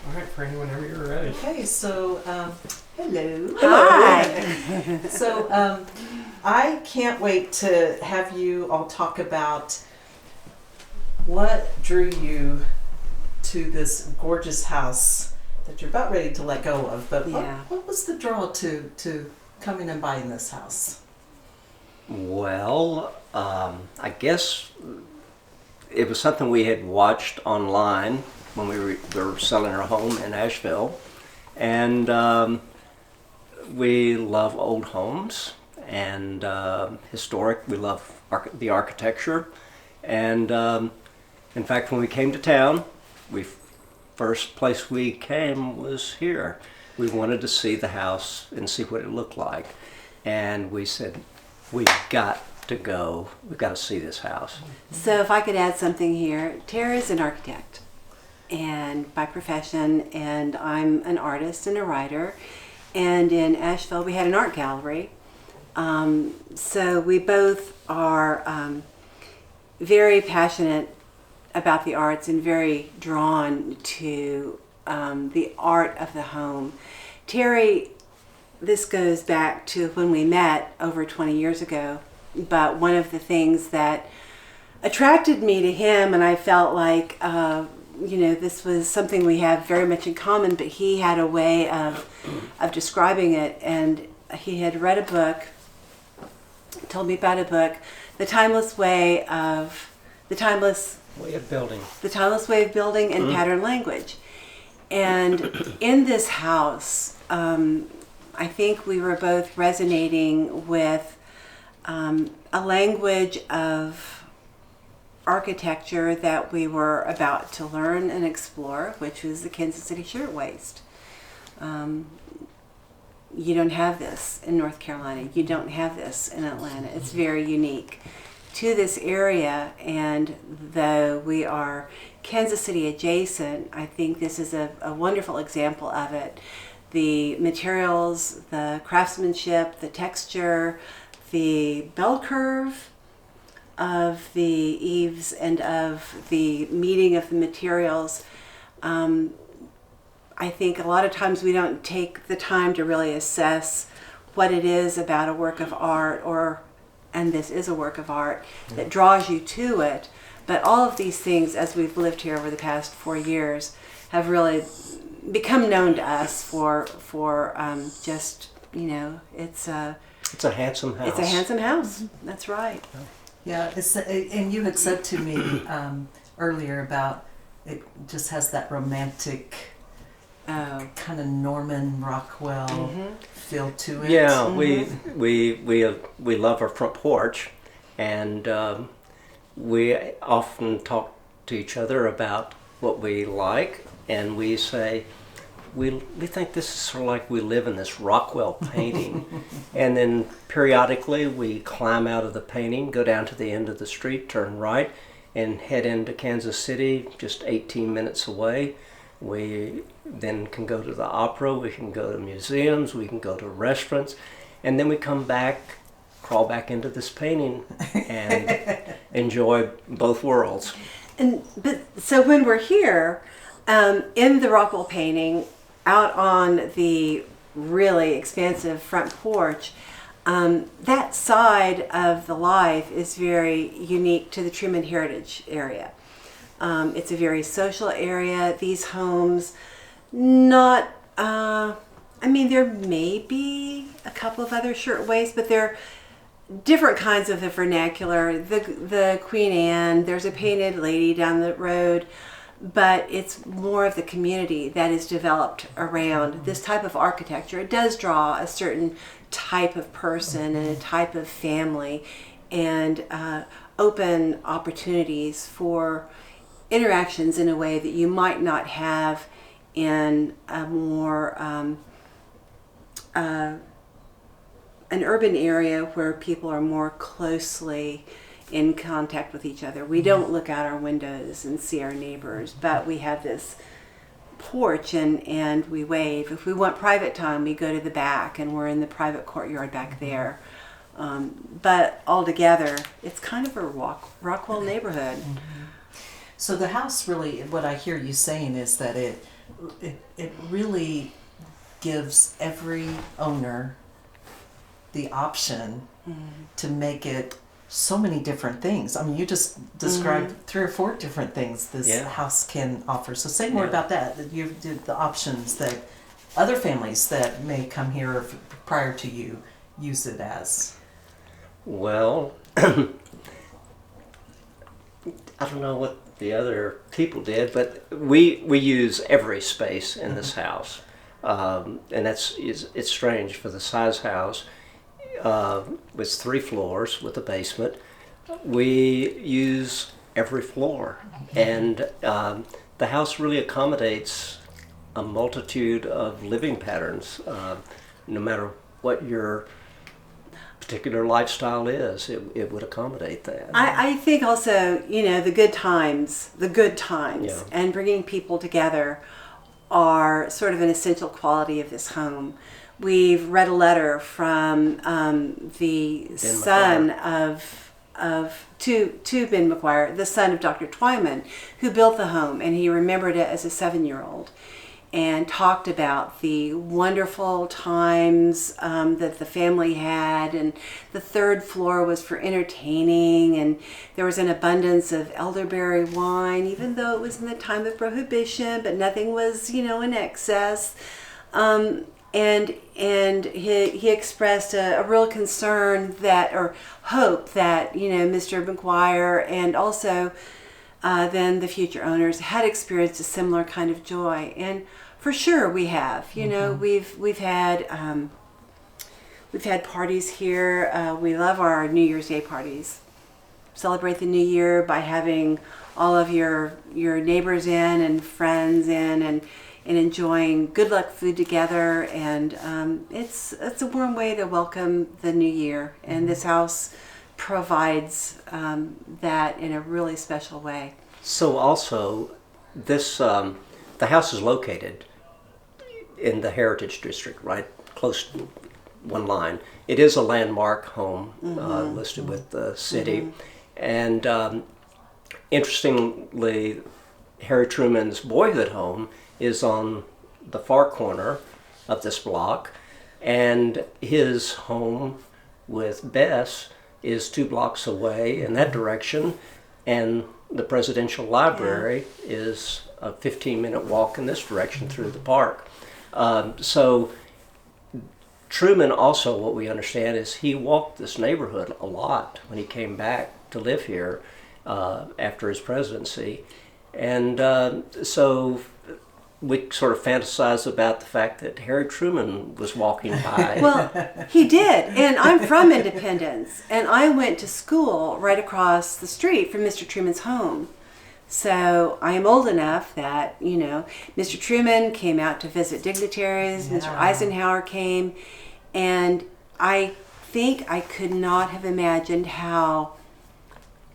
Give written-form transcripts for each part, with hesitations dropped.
All right, Franny, whenever you're ready. Okay, so hello. Hi. So I can't wait to have you all talk about what drew you to this gorgeous house that you're about ready to let go of. But what was the draw to coming and buying this house? Well, I guess it was something we had watched online when we were selling our home in Asheville, and we love old homes and historic. We love the architecture, and in fact, when we came to town, first place we came was here. We wanted to see the house and see what it looked like, and we said, we've got to go. We've got to see this house. So if I could add something here, Tara is an architect and by profession, and I'm an artist and a writer. And in Asheville, we had an art gallery. So we both are very passionate about the arts and very drawn to the art of the home. Terry, this goes back to when we met over 20 years ago, but one of the things that attracted me to him, and I felt like, this was something we have very much in common, but he had a way of describing it, and he had read a book, told me about a book, The Timeless Way of Building and Pattern Language. And in this house, I think we were both resonating with a language of architecture that we were about to learn and explore, which was the Kansas City Shirtwaist. You don't have this in North Carolina. You don't have this in Atlanta. It's very unique to this area, and though we are Kansas City adjacent, I think this is a wonderful example of it. The materials, the craftsmanship, the texture, the bell curve of the eaves and of the meeting of the materials. I think a lot of times we don't take the time to really assess what it is about a work of art, and this is a work of art, that draws you to it. But all of these things, as we've lived here over the past 4 years, have really become known to us for just, it's a handsome house. It's a handsome house. That's right. Yeah, and you had said to me earlier about it just has that romantic kind of Norman Rockwell feel to it. Yeah, we love our front porch, and we often talk to each other about what we like, and we say, we think this is sort of like we live in this Rockwell painting. And then periodically we climb out of the painting, go down to the end of the street, turn right, and head into Kansas City, just 18 minutes away. We then can go to the opera, we can go to museums, we can go to restaurants, and then we come back, crawl back into this painting and enjoy both worlds. So when we're here, in the Rockwell painting, out on the really expansive front porch, that side of the life is very unique to the Truman Heritage area. It's a very social area. These homes, there may be a couple of other shirtwaists, but they're different kinds of the vernacular. The Queen Anne, there's a painted lady down the road, but it's more of the community that is developed around this type of architecture. It does draw a certain type of person and a type of family, and open opportunities for interactions in a way that you might not have in a more an urban area where people are more closely in contact with each other. We don't look out our windows and see our neighbors, but we have this porch and we wave. If we want private time, we go to the back and we're in the private courtyard back there. But altogether, it's kind of a Rockwell neighborhood. So the house really, what I hear you saying is that it really gives every owner the option to make it so many different things. I mean, you just described 3 or 4 different things this house can offer. So say more about that. That you did the options that other families that may come here prior to you use it as. Well, I don't know what the other people did, but we use every space in this house, and it's strange for the size house. With 3 floors with a basement, we use every floor, and the house really accommodates a multitude of living patterns, no matter what your particular lifestyle is. It would accommodate that. I think also, the good times, and bringing people together are sort of an essential quality of this home. We've read a letter from the son to Ben McGuire, the son of Dr. Twyman, who built the home, and he remembered it as a 7-year-old, and talked about the wonderful times that the family had, and the 3rd floor was for entertaining, and there was an abundance of elderberry wine, even though it was in the time of prohibition, but nothing was, in excess. And he expressed a real concern or hope that, Mr. McGuire and also then the future owners had experienced a similar kind of joy. And for sure we have. We've had parties here. We love our New Year's Day parties. Celebrate the New Year by having all of your neighbors in and friends in and enjoying good luck food together, and it's a warm way to welcome the new year, and this house provides that in a really special way. So also, this the house is located in the Heritage District, right close to one line. It is a landmark home listed with the city, and interestingly, Harry Truman's boyhood home is on the far corner of this block, and his home with Bess is 2 blocks away in that direction, and the presidential library is a 15-minute walk in this direction through the park. So Truman also, what we understand is he walked this neighborhood a lot when he came back to live here after his presidency, and so we sort of fantasize about the fact that Harry Truman was walking by. Well, he did, and I'm from Independence, and I went to school right across the street from Mr. Truman's home. So I am old enough that, Mr. Truman came out to visit dignitaries, Mr. Eisenhower came, and I think I could not have imagined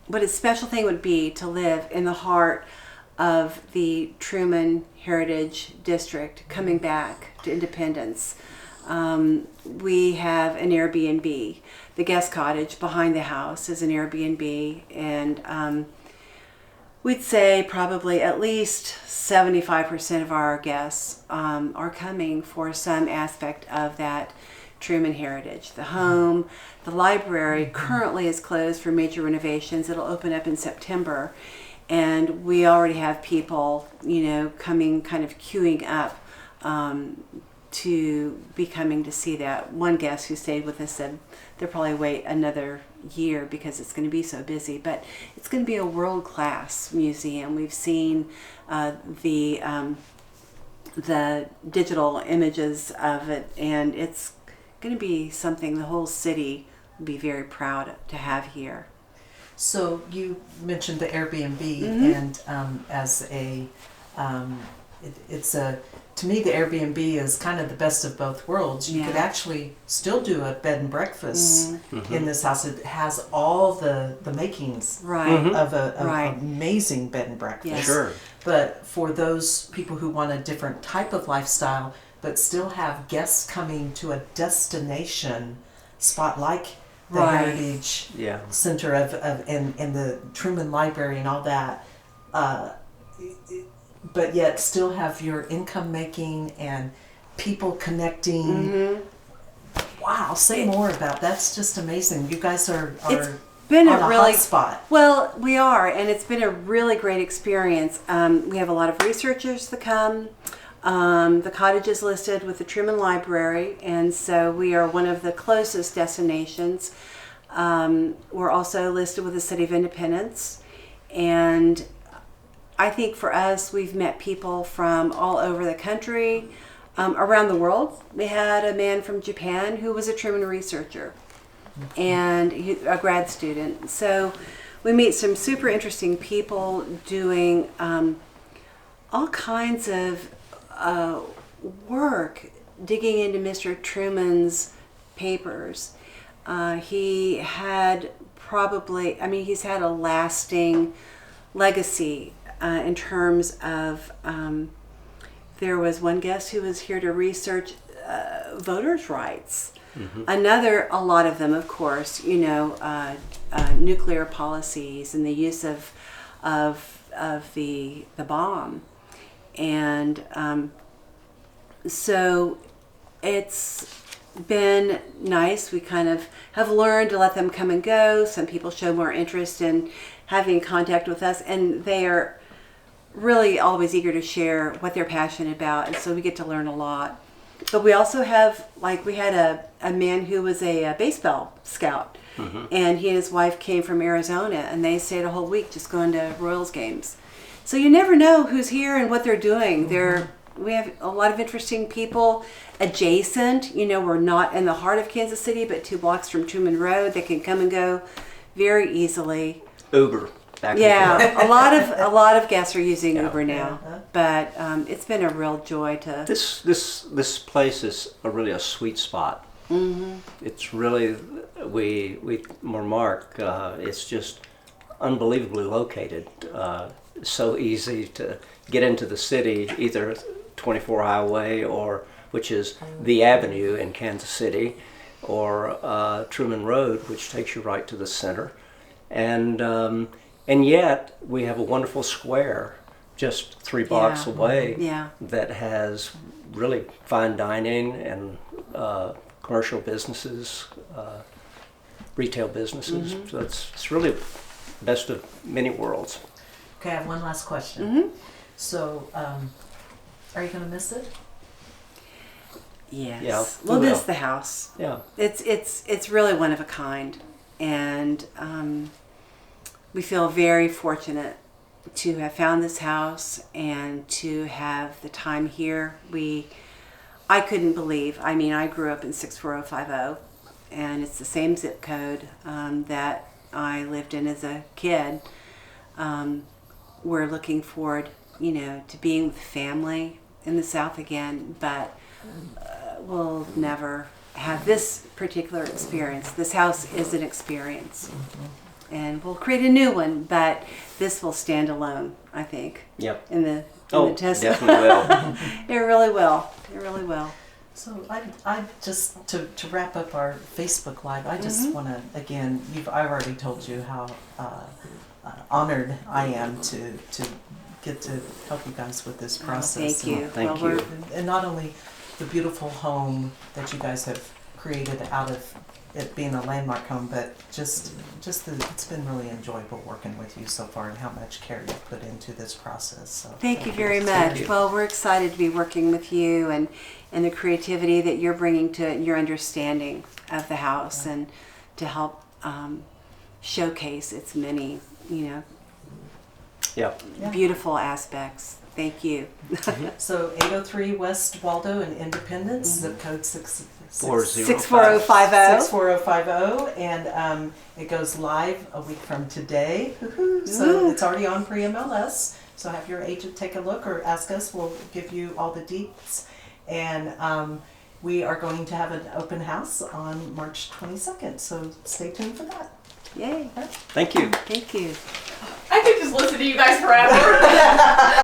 what a special thing it would be to live in the heart of the Truman Heritage District coming back to Independence. We have an Airbnb. The guest cottage behind the house is an Airbnb, and we'd say probably at least 75% of our guests are coming for some aspect of that Truman heritage. The home, the library currently is closed for major renovations. It'll open up in September. And we already have people, coming, kind of queuing up to be coming to see that. One guest who stayed with us said they'll probably wait another year because it's going to be so busy. But it's going to be a world-class museum. We've seen the digital images of it, and it's going to be something the whole city will be very proud to have here. So you mentioned the Airbnb, and to me the Airbnb is kind of the best of both worlds. You could actually still do a bed and breakfast in this house. It has all the makings of an amazing bed and breakfast. Yes. Sure. But for those people who want a different type of lifestyle, but still have guests coming to a destination spot like the Heritage Center and the Truman Library and all that, but yet still have your income making and people connecting. Mm-hmm. Wow, say more about that's just amazing. You guys are been on a a really hot spot. Well, we are, and it's been a really great experience. We have a lot of researchers that come. The cottage is listed with the Truman Library, and so we are one of the closest destinations. We're also listed with the City of Independence, and I think for us, we've met people from all over the country, around the world. We had a man from Japan who was a Truman researcher and a grad student. So we meet some super interesting people doing all kinds of work digging into Mr. Truman's papers. He had he's had a lasting legacy in terms of, there was one guest who was here to research voters' rights. Mm-hmm. A lot of them, of course, nuclear policies and the use of the bomb. And so it's been nice. We kind of have learned to let them come and go. Some people show more interest in having contact with us, and they are really always eager to share what they're passionate about, and so we get to learn a lot. But we also have, we had a man who was a baseball scout, mm-hmm. and he and his wife came from Arizona, and they stayed a whole week just going to Royals games. So you never know who's here and what they're doing. Mm-hmm. We have a lot of interesting people adjacent. We're not in the heart of Kansas City, but 2 blocks from Truman Road. They can come and go very easily. Uber. Yeah, a lot of guests are using Uber now, but it's been a real joy to. This place is really a sweet spot. Mm-hmm. It's really we Mark. It's just unbelievably located. So easy to get into the city, either 24 Highway which is the Avenue in Kansas City, or Truman Road, which takes you right to the center, and yet we have a wonderful square just 3 blocks away that has really fine dining and commercial businesses, retail businesses. Mm-hmm. So it's really best of many worlds. Okay, I have one last question. Mm-hmm. So, are you going to miss it? Yes. Yeah, we'll miss the house. Yeah. It's really one of a kind, and we feel very fortunate to have found this house and to have the time here. I couldn't believe. I grew up in 64050, and it's the same zip code that I lived in as a kid. We're looking forward, to being with family in the South again, but we'll never have this particular experience. This house is an experience. Mm-hmm. And we'll create a new one, but this will stand alone, I think. Yep. In the test. Definitely will. It really will. It really will. So I just to wrap up our Facebook Live, I just want to again. I've already told you how honored I am to get to help you guys with this process. Thank you. Thank you. And not only the beautiful home that you guys have created out of it being a landmark home, but it's been really enjoyable working with you so far and how much care you've put into this process. So thank you very much. Well, we're excited to be working with you and the creativity that you're bringing to it and your understanding of the house, and to help showcase its many, beautiful aspects. Thank you. So 803 West Waldo in Independence, zip code 64050. 64050, and it goes live a week from today. So it's already on pre-MLS. So have your agent take a look or ask us. We'll give you all the deets. And we are going to have an open house on March 22nd. So stay tuned for that. Yay. Thank you. Thank you. I could just listen to you guys forever.